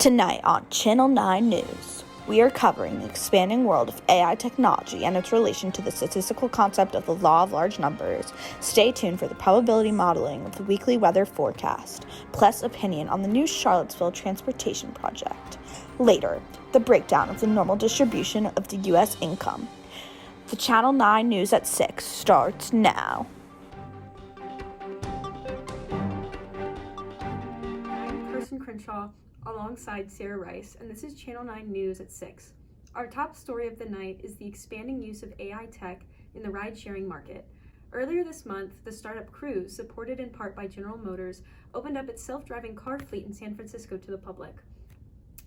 Tonight on Channel 9 News, we are covering the expanding world of AI technology and its relation to the statistical concept of the law of large numbers. Stay tuned for the probability modeling of the weekly weather forecast, plus opinion on the new Charlottesville transportation project. Later, the breakdown of the normal distribution of the U.S. income. The Channel 9 News at 6 starts now. I'm Carson Crenshaw, alongside Sarah Rice, and this is Channel 9 News at 6. Our top story of the night is the expanding use of AI tech in the ride-sharing market. Earlier this month, the startup Cruise, supported in part by General Motors, opened up its self-driving car fleet in San Francisco to the public.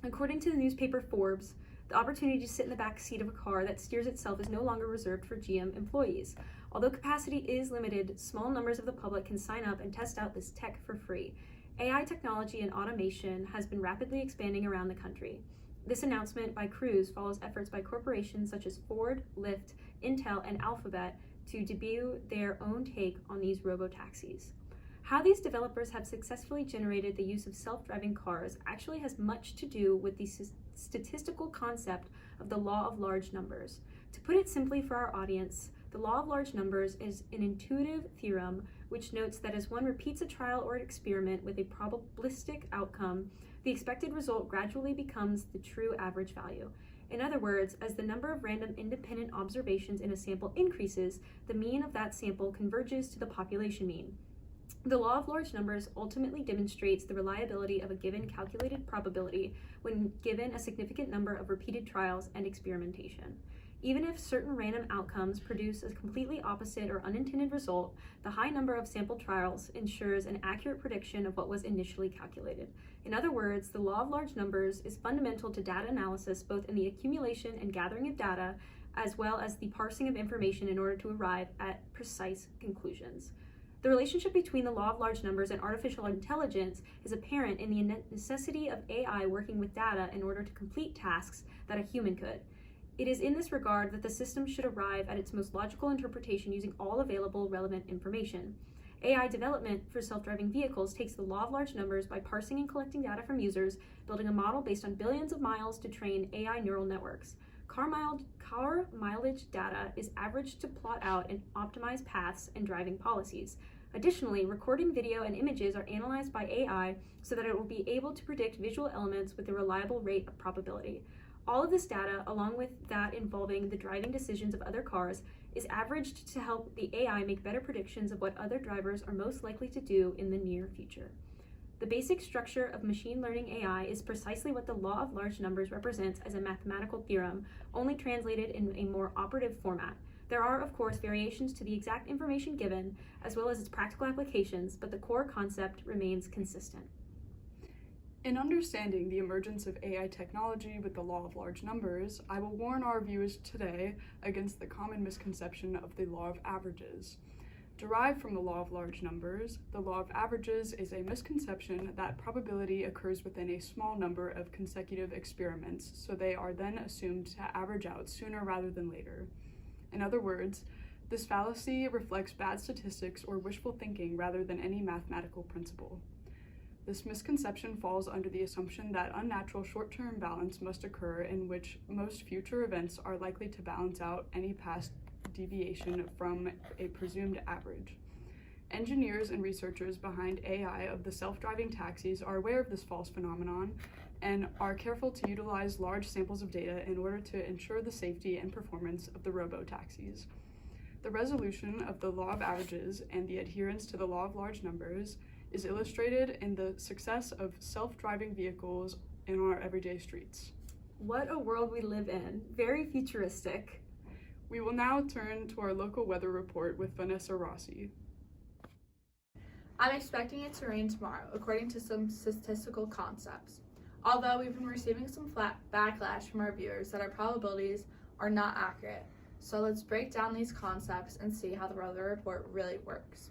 According to the newspaper Forbes, the opportunity to sit in the back seat of a car that steers itself is no longer reserved for GM employees. Although capacity is limited, small numbers of the public can sign up and test out this tech for free. AI technology and automation has been rapidly expanding around the country. This announcement by Cruise follows efforts by corporations such as Ford, Lyft, Intel, and Alphabet to debut their own take on these robo-taxis. How these developers have successfully generated the use of self-driving cars actually has much to do with the statistical concept of the law of large numbers. To put it simply for our audience, the law of large numbers is an intuitive theorem which notes that as one repeats a trial or an experiment with a probabilistic outcome, the expected result gradually becomes the true average value. In other words, as the number of random independent observations in a sample increases, the mean of that sample converges to the population mean. The law of large numbers ultimately demonstrates the reliability of a given calculated probability when given a significant number of repeated trials and experimentation. Even if certain random outcomes produce a completely opposite or unintended result, the high number of sample trials ensures an accurate prediction of what was initially calculated. In other words, the law of large numbers is fundamental to data analysis, both in the accumulation and gathering of data, as well as the parsing of information in order to arrive at precise conclusions. The relationship between the law of large numbers and artificial intelligence is apparent in the necessity of AI working with data in order to complete tasks that a human could. It is in this regard that the system should arrive at its most logical interpretation using all available relevant information. AI development for self-driving vehicles takes the law of large numbers by parsing and collecting data from users, building a model based on billions of miles to train AI neural networks. Car mileage data is averaged to plot out and optimize paths and driving policies. Additionally, recording video and images are analyzed by AI so that it will be able to predict visual elements with a reliable rate of probability. All of this data, along with that involving the driving decisions of other cars, is averaged to help the AI make better predictions of what other drivers are most likely to do in the near future. The basic structure of machine learning AI is precisely what the law of large numbers represents as a mathematical theorem, only translated in a more operative format. There are, of course, variations to the exact information given, as well as its practical applications, but the core concept remains consistent. In understanding the emergence of AI technology with the law of large numbers, I will warn our viewers today against the common misconception of the law of averages. Derived from the law of large numbers, the law of averages is a misconception that probability occurs within a small number of consecutive experiments, so they are then assumed to average out sooner rather than later. In other words, this fallacy reflects bad statistics or wishful thinking rather than any mathematical principle. This misconception falls under the assumption that unnatural short-term balance must occur in which most future events are likely to balance out any past deviation from a presumed average. Engineers and researchers behind AI of the self-driving taxis are aware of this false phenomenon and are careful to utilize large samples of data in order to ensure the safety and performance of the robo-taxis. The resolution of the law of averages and the adherence to the law of large numbers is illustrated in the success of self-driving vehicles in our everyday streets. What a world we live in. Very futuristic. We will now turn to our local weather report with Vanessa Rossi. I'm expecting it to rain tomorrow, according to some statistical concepts. Although we've been receiving some backlash from our viewers that our probabilities are not accurate. So let's break down these concepts and see how the weather report really works.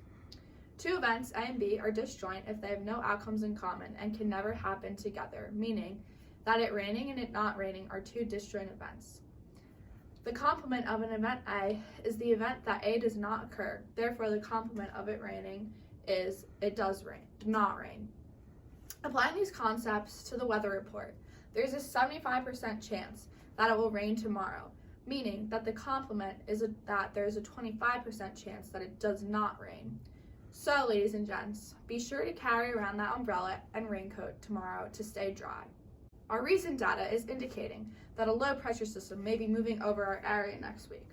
Two events, A and B, are disjoint if they have no outcomes in common and can never happen together, meaning that it raining and it not raining are two disjoint events. The complement of an event A is the event that A does not occur. Therefore, the complement of it raining is it does rain, not rain. Applying these concepts to the weather report, there's a 75% chance that it will rain tomorrow, meaning that the complement is that there's a 25% chance that it does not rain. So, ladies and gents, be sure to carry around that umbrella and raincoat tomorrow to stay dry. Our recent data is indicating that a low pressure system may be moving over our area next week.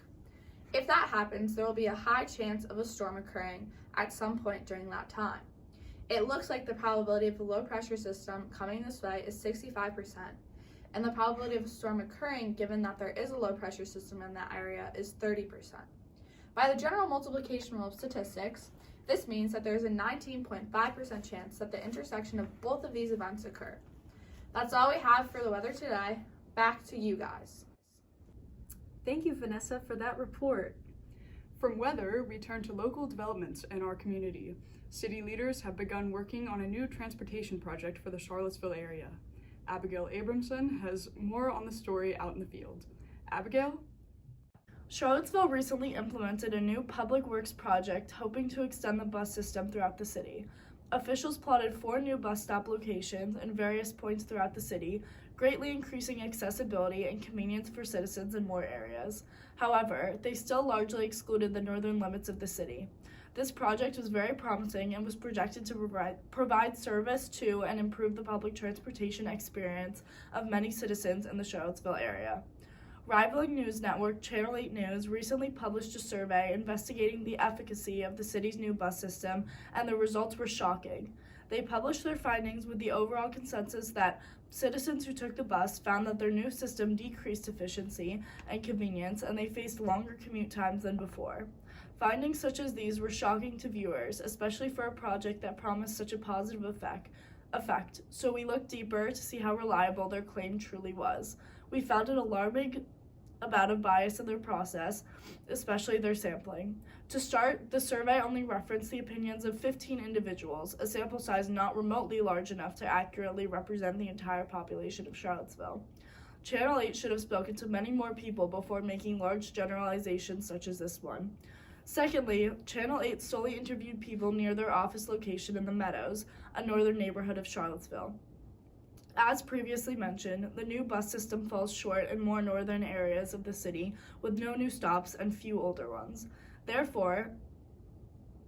If that happens, there will be a high chance of a storm occurring at some point during that time. It looks like the probability of a low pressure system coming this way is 65%, and the probability of a storm occurring, given that there is a low pressure system in that area, is 30%. By the general multiplication rule of statistics, this means that there is a 19.5% chance that the intersection of both of these events occur. That's all we have for the weather today. Back to you guys. Thank you, Vanessa, for that report. From weather, we turn to local developments in our community. City leaders have begun working on a new transportation project for the Charlottesville area. Abigail Abramson has more on the story out in the field. Abigail? Charlottesville recently implemented a new public works project hoping to extend the bus system throughout the city. Officials plotted 4 new bus stop locations in various points throughout the city, greatly increasing accessibility and convenience for citizens in more areas. However, they still largely excluded the northern limits of the city. This project was very promising and was projected to provide service to and improve the public transportation experience of many citizens in the Charlottesville area. Rivaling news network Channel 8 News recently published a survey investigating the efficacy of the city's new bus system, and the results were shocking. They published their findings with the overall consensus that citizens who took the bus found that their new system decreased efficiency and convenience, and they faced longer commute times than before. Findings such as these were shocking to viewers, especially for a project that promised such a positive effect, so we looked deeper to see how reliable their claim truly was. We found an alarming amount of bias in their process, especially their sampling. To start, the survey only referenced the opinions of 15 individuals, a sample size not remotely large enough to accurately represent the entire population of Charlottesville. Channel 8 should have spoken to many more people before making large generalizations such as this one. Secondly, Channel 8 solely interviewed people near their office location in the Meadows, a northern neighborhood of Charlottesville. As previously mentioned, the new bus system falls short in more northern areas of the city, with no new stops and few older ones. Therefore,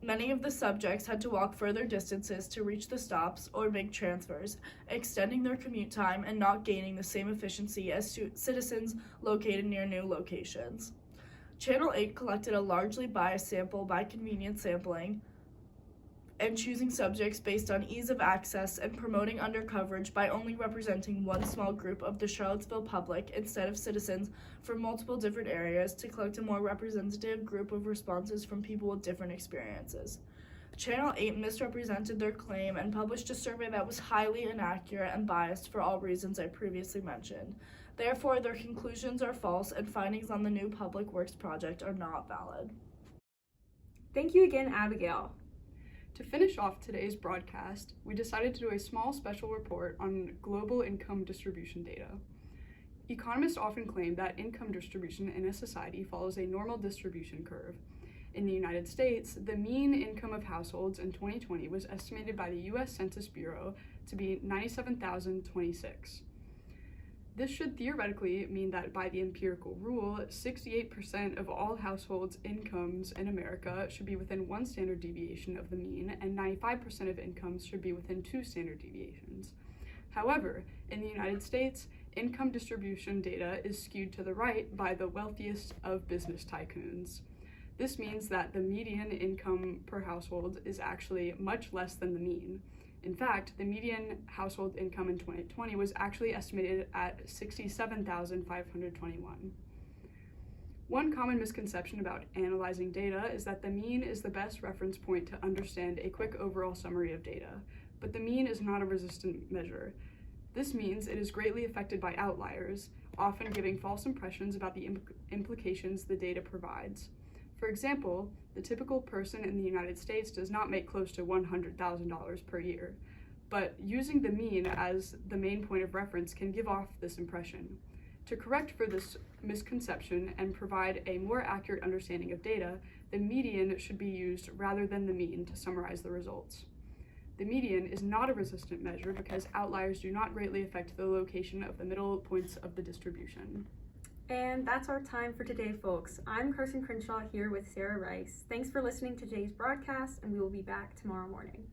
many of the subjects had to walk further distances to reach the stops or make transfers, extending their commute time and not gaining the same efficiency as citizens located near new locations. Channel 8 collected a largely biased sample by convenience sampling and choosing subjects based on ease of access and promoting undercoverage by only representing one small group of the Charlottesville public instead of citizens from multiple different areas to collect a more representative group of responses from people with different experiences. Channel 8 misrepresented their claim and published a survey that was highly inaccurate and biased for all reasons I previously mentioned. Therefore, their conclusions are false and findings on the new public works project are not valid. Thank you again, Abigail. To finish off today's broadcast, we decided to do a small special report on global income distribution data. Economists often claim that income distribution in a society follows a normal distribution curve. In the United States, the mean income of households in 2020 was estimated by the U.S. Census Bureau to be $97,026. This should theoretically mean that by the empirical rule, 68% of all households' incomes in America should be within 1 standard deviation of the mean, and 95% of incomes should be within 2 standard deviations. However, in the United States, income distribution data is skewed to the right by the wealthiest of business tycoons. This means that the median income per household is actually much less than the mean. In fact, the median household income in 2020 was actually estimated at $67,521. One common misconception about analyzing data is that the mean is the best reference point to understand a quick overall summary of data, but the mean is not a resistant measure. This means it is greatly affected by outliers, often giving false impressions about the implications the data provides. For example, the typical person in the United States does not make close to $100,000 per year, but using the mean as the main point of reference can give off this impression. To correct for this misconception and provide a more accurate understanding of data, the median should be used rather than the mean to summarize the results. The median is not a resistant measure because outliers do not greatly affect the location of the middle points of the distribution. And that's our time for today, folks. I'm Carson Crenshaw here with Sarah Rice. Thanks for listening to today's broadcast, and we will be back tomorrow morning.